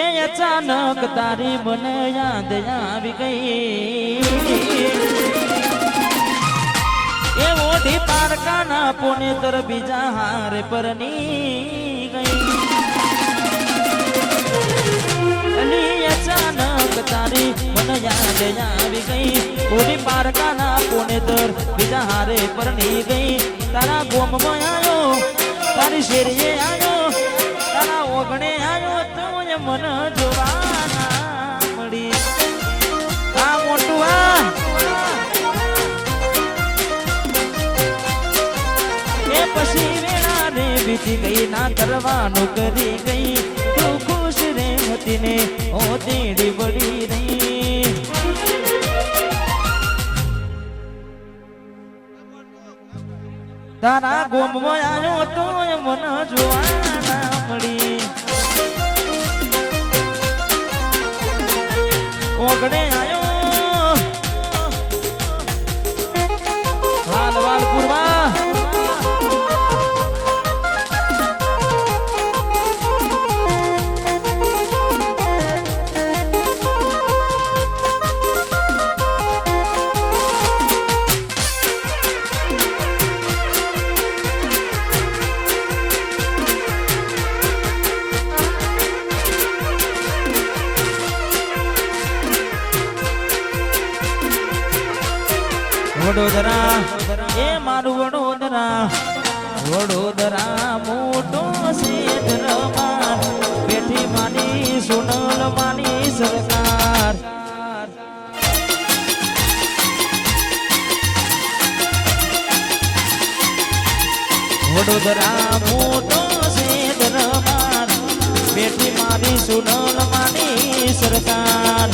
એ અચાનક તારી મને યાદ આવી ગઈ એ ઓઢી પારકાના પોને તર બીજા હારે પરની ગઈ અલી અચાનક તારી મને યાદ આવી ગઈ ઓઢી પારકાના પોને તર બીજા હારે પરની ગઈ તારા ગોમમાં આવ્યો તારી શેરીએ આવ્યો તારા ઓગણે આવ્યો તો મન જોવાના મળી આ મોટું એ પછી વેળા રે બીતી ગઈ ના કરવાનું કરી ગઈ તું ખુશ રે હતી ને ઓ તેડી બળી રહી તારા ગોમમાં આવ્યો તો મન જોવાના મળી ઓગણે આયો વાલ વાલ પૂર્વા વડોદરા એ મારું વડોદરા વડોદરા મોટો શેતરમાર બેઠી માની સોનલ માની સરકાર વડોદરા મોટો શેતરમાર બેઠી માની સોનલ માની સરકાર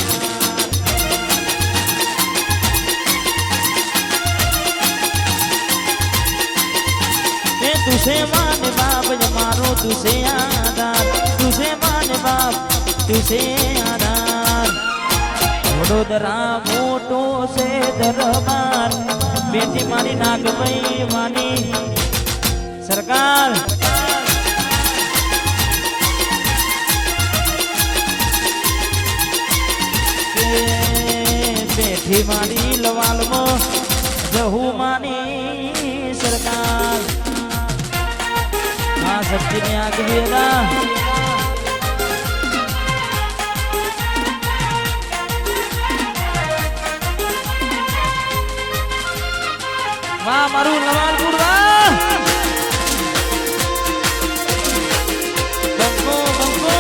तुझे मान बाप मारो तुझे आधार तुझे मान बाप तुझे आधार वडोदरा मोटो से दरबार बेटी मारी नागमई मानी सरकार बेटी मारी लवाल मो जहू मानी सरकार सच्ची ने आगे भेजा वाह मारू लवाल पूर्वा बंको बंको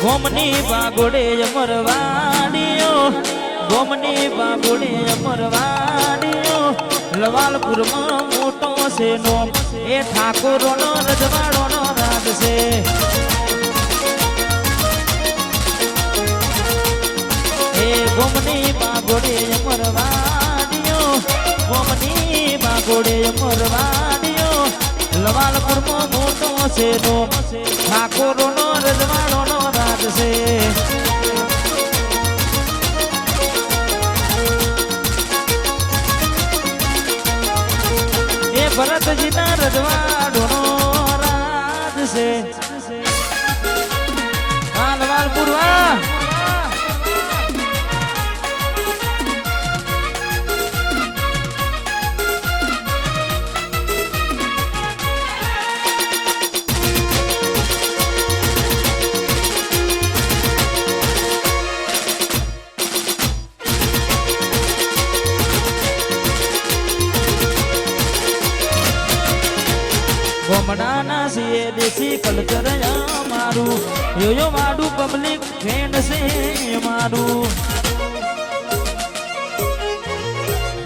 गोमनी बागोड़े मरवाड़ियो गोमनी बागोड़े मरवाड़ियो लवालपुर में मोटो से नो ए ठाकुरो नो रजवाड़ो नो राज से ए गोमनी बागोड़े मरवाड़ियो गोमनी बागोड़े मरवाड़ियो लवालपुर में मोटो से नो ठाकुरो नो रजवाड़ो नो राज से भरत जी ना रजवाड़ो नो राज से वाल वाल पूर्वा गोमडाना से देसी कल्चर मारू यो मारू पब्लिक फ्रेंड से मारू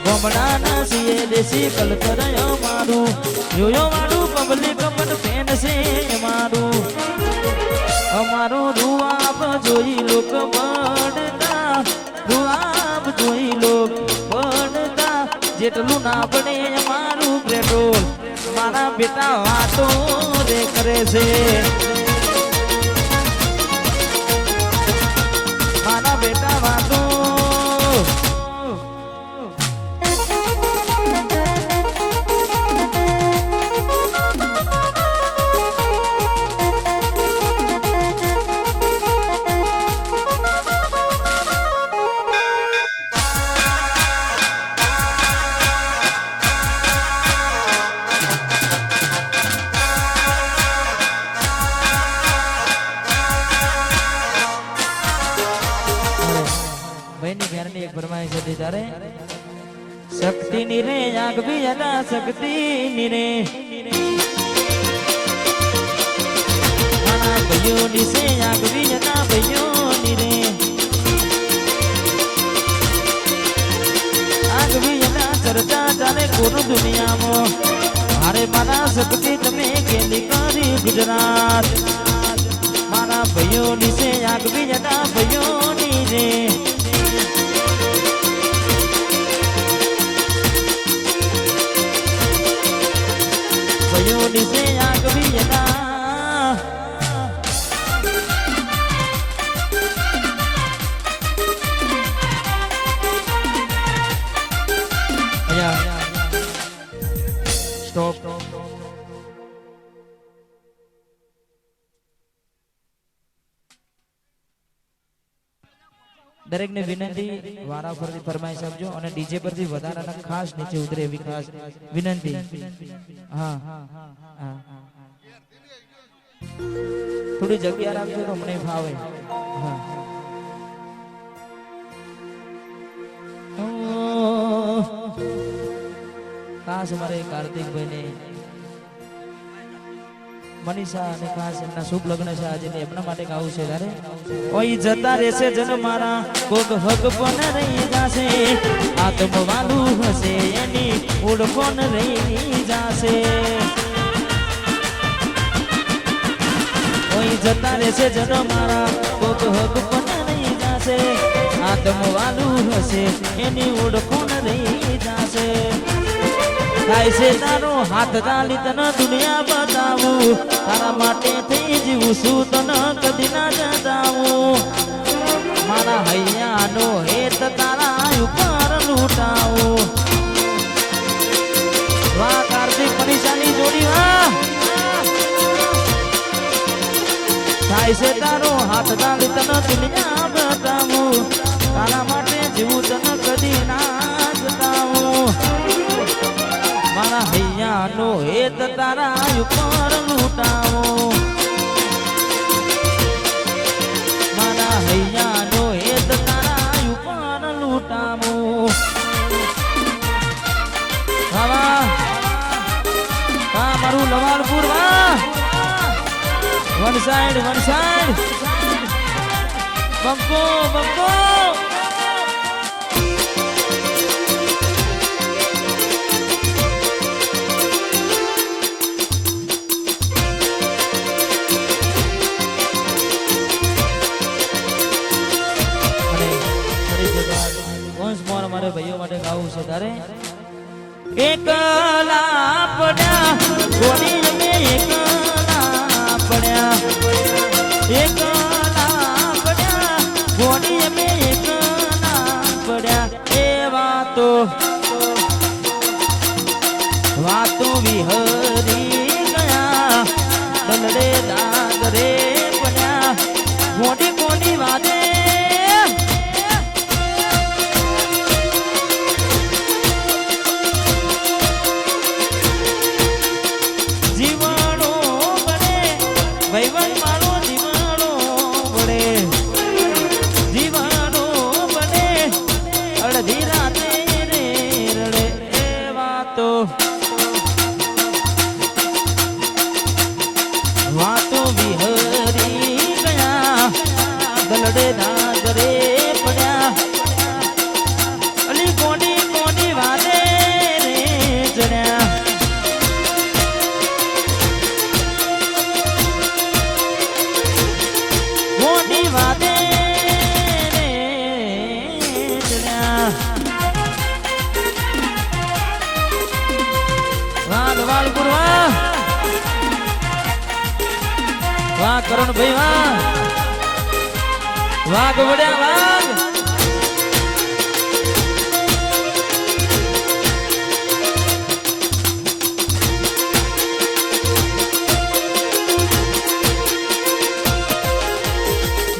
गोमडाना से देसी कल्चर मारू यो मारू पब्लिक फ्रेंड से मारू अमारो रुआब जोई लोक बढ़ता रुआब जोई लोक बढ़ता जेटलू ना बने मारू पेट्रोल मारा बेटा वातो रे करे से मारा बेटा वातो ફરમાઈશ હતી તારે શક્તિ ની રે આગવી અલા શક્તિ ની રે આના ભયો ની સે આગવી અલા ભયો ની રે આગવી અલા ચર્ચા ચાલે પૂરું દુનિયામાં મારે મારા શક્તિ તમે કેલી કરી ગુજરાત મારા ભયો ની સે આગવી અલા ભયો ની રે dice agviyana ya stop દરેક ને વિનંતી વારા ફરતી ફરમાઈશ આપજો અને ડીજે પરથી વધારાના ખાસ નીચે ઉતરે એવી ખાસ વિનંતી હા થોડી જગ્યા રાખજો તો મને ફાવે હા ખાસ અમારે કાર્તિકભાઈ ને મનીષા અને ખાસ એમના શુભ લગ્ન છે આજે એમના માટે ગાવું છે તારે ઓય જતા રહેશે જન મારા કોક હક પણ રહી જાશે આત્મ વાલું હશે એની ઓળખોન રહી જાશે ઓય જતા રહેશે જન મારા કોક હક પણ રહી જાશે આત્મ વાલું હશે એની ઓળખોન રહી જાશે થાય છે તારો હાથ ચાલી તને દુનિયા બતાવું તારા માટે થઈ જીવું છું તને કદી ના જતાવું મારા હૈયાનો હેત તારા ઉપર લૂંટાવું વાહ કાર્તિક મનીષાની જોડી વાહ થાય છે તારો હાથ ચાલી તને દુનિયા બતાવું તારા માટે જીવું તને કદી ના જતાવું મારા હૈયાનો હેત તારા ઉપર લૂંટાવો મારા હૈયાનો હેત તારા ઉપર લૂંટાવો વાહ મારું લવાલપુર વાહ વન સાઈડ બંકો બંકો મારે ભાઈઓ માટે ગાવું છે તારે એકલા પડ્યા ગોડી અમે એકલા પડ્યા ગોડી અમે એકલા પડ્યા એ વાતો વિહરી ગયા દલડે દાદરે પડ્યા ગોડી ગોડી વાદે વાતો વિહરી ગયા દલડે નાગરે પડ્યા અલી કોની કોની વાદે રે જણ્યા કોની વાદે રે જણ્યા વાલ પુરવા વાહ કરણ ભાઈ વાહ ગવડ્યા વાહ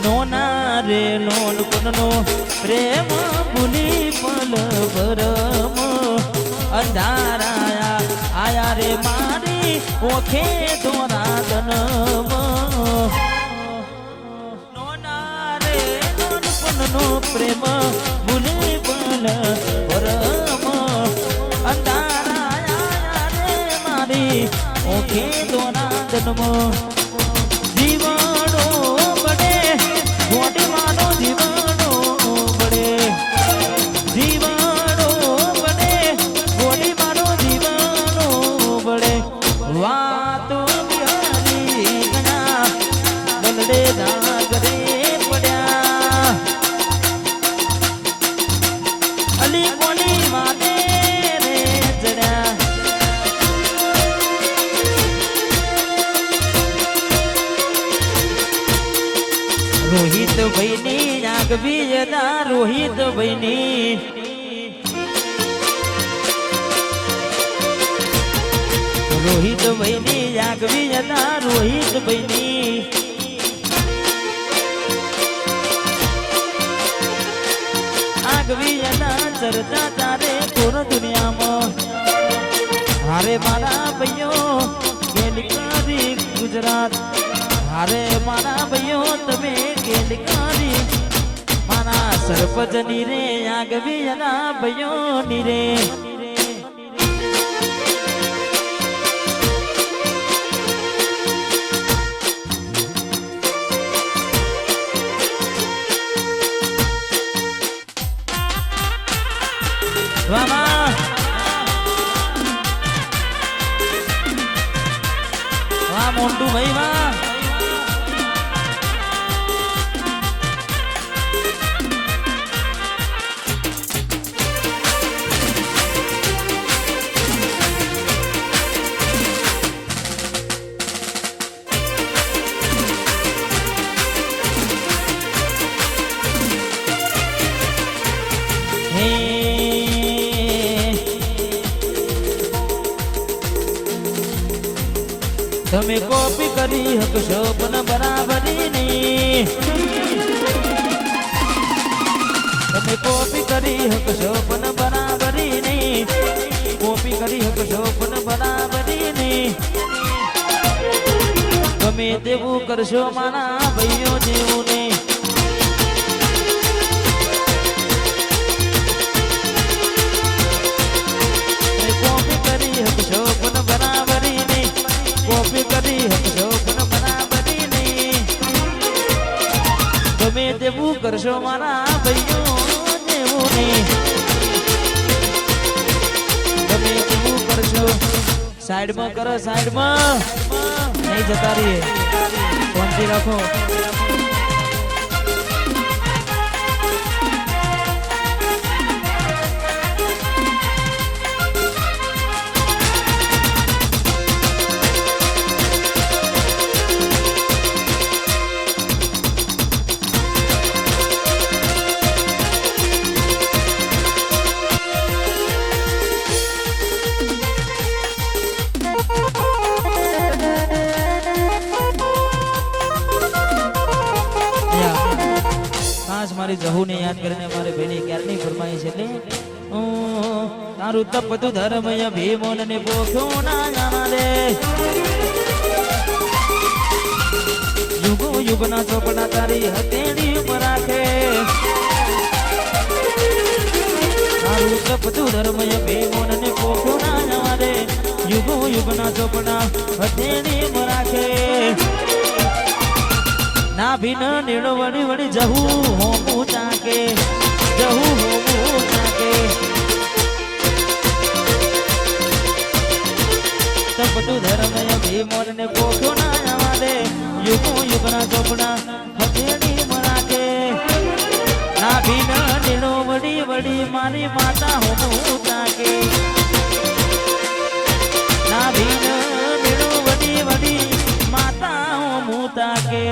નોના રે લોન કોનનો પ્રેમ ભૂલી પલ ભરમ અંધારાયા આયા રે મારી ઓખે દોરા દનમ નો પ્રેમ ભૂલી જન્મ જીવડો બને મોટી માનો જીવડો બને જીવડો બને મોટી માનો જીવડો બને વાતો બિહારી ગયા બલડે જાગરે પડ્યા અલી કોની માને રે જડ્યા રોહિત ભાઈની આગવી જતા રોહિત ભાઈની રોહિત ભાઈની આગવી જતા રોહિત ભાઈની આગવી જતા ચર્ચા ચારે પૂર દુનિયામાં હારે મારા ભાઈઓ ગેલકારી ગુજરાત હારે મારા ભાઈઓ તમે ગેલકારી મારા સરપંચની રે આગવી જતા ભાઈઓની રે વાહ વાહ મોન્ટુ ભાઈ વાહ તમે કોપી કરી હકશો પણ બરાબરી નહીં તમે કોપી કરી હકશો પણ બરાબરી નહીં કોપી કરી હકશો પણ બરાબરી નહીં ગમે તેવું કરશો મારા ભાઈઓ જેવું નહીં કોપી કરી હકશો પણ બરાબરી નહીં કોપી કરી હકશો પણ બરાબરી નહીં ગમે તેવું કરશો મારા ભાઈઓ જેવું નહીં ગમે તેવું કરશો સાઈડમાં કરો સાઈડમાં નહીં જતા રહીએ શાંતિ રાખો મારી જહુને યાદ કરીને મારે બેની ક્યારની ફરમાઈ છે એટલે તારું તપતું ધર્મય ભીમોન ને પોખ્યો ના જાના રે યુગો યુગના ચોપડા તારી હથેળી ઉપર રાખે તારું તપતું ધર્મય ભીમોન ને પોખ્યો ના જાના રે યુગો યુગના ચોપડા હથેળી ઉપર રાખે ના ભીન નીડો વળી વળી જહું હોમું ચાકે જહું હોમું ચાકે તપતું ધર્મય ભીમોન ને પોખ્યો ના આવા દે યુગો યુગના ચોપડા હથેળી મરાકે ના ભીન નીડો વળી વળી મારી માતા હોમું ચાકે ના ભીન નીડો વળી વળી માતા હોમું ચાકે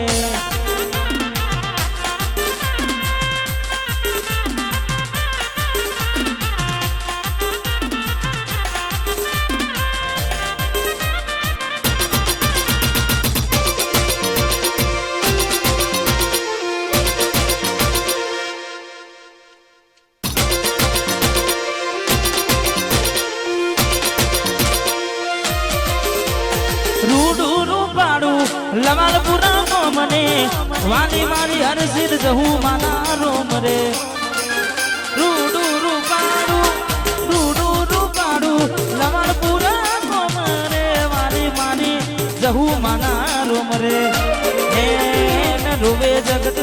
લવાલપુરા મને વાલી મારી હરસિદ જહું માના રોમ રે રૂડુ રૂપાડું લવાલપુરા મને વાલી મારી જહું માના રોમ રે હે ન રોવે જગત